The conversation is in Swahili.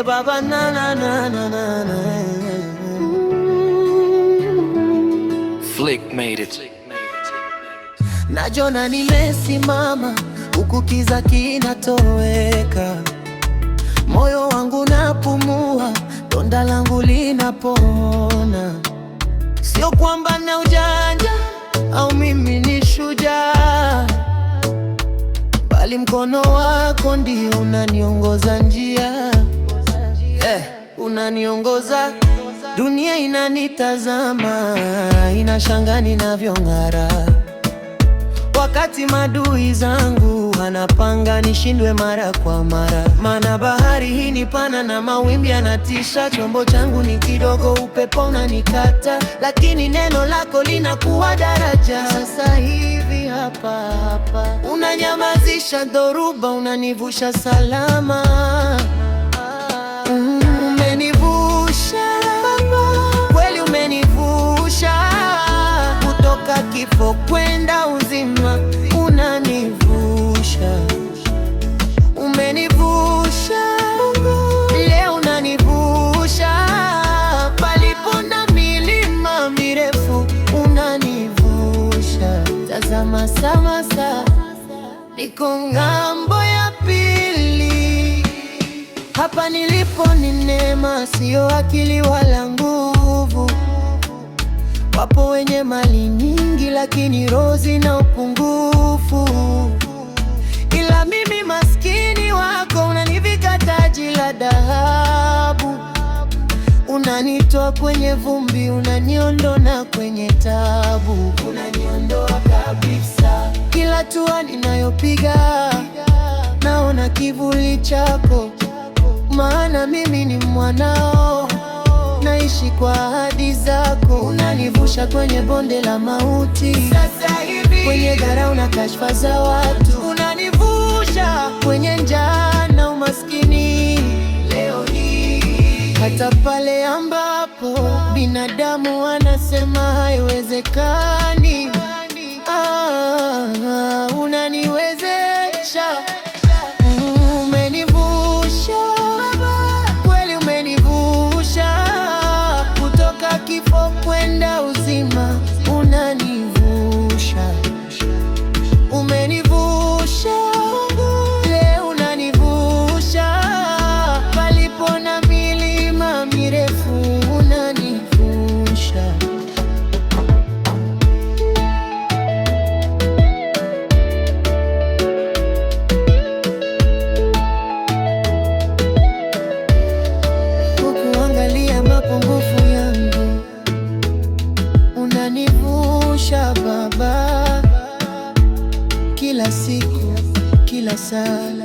Baba na na na na na na. Flick made it. Najona nimesimama huku kiza kinatoweka, moyo wangu napumua, donda langu linapona. Sio kwamba na ujanja au mimi ni shujaa, bali mkono wako ndio unaniongoza njia. Unaniongoza. Dunia inanitazama, inashangaa ninavyong'ara, wakati madui zangu anapanga nishindwe mara kwa mara. Maana bahari hii ni pana na mawimbi yanatisha, chombo changu ni kidogo, upepo unanikata, lakini neno lako linakuwa daraja. Sasa hivi hapa unanyamazisha dhoruba, unanivusha salama. Umenivusha kweli, umenivusha kutoka kifo kwenda uzima, unanivusha. Umenivusha leo, unanivusha palipo na milima mirefu, unanivusha. Tazama samasa, niko ng'ambo ya pili. Hapa nilipo ni neema, sio akili wala nguvu. Wapo wenye mali nyingi, lakini roho zina upungufu. Ila mimi maskini wako, unanivika taji la dhahabu. Unanitoa kwenye vumbi, unaniondoa kwenye tabu. Unaniondoa kabisa. Kila hatua ninayopiga naona kivuli chako, maana mimi ni mwanao, naishi kwa ahadi zako. Unanivusha kwenye bonde la mauti, sasa hivi kwenye dharau na kashfa za watu. Unanivusha kwenye njaa na umaskini, leo hii hata pale ambapo binadamu wanasema haiwezekani. Unaniwezesha. Kifo kwenda uzima, unanivusha. Umenivusha leo, unanivusha palipo na milima mirefu, unanivusha. Kukuangalia mapungufu yangu, unanivusha Baba, kila siku, kila saa.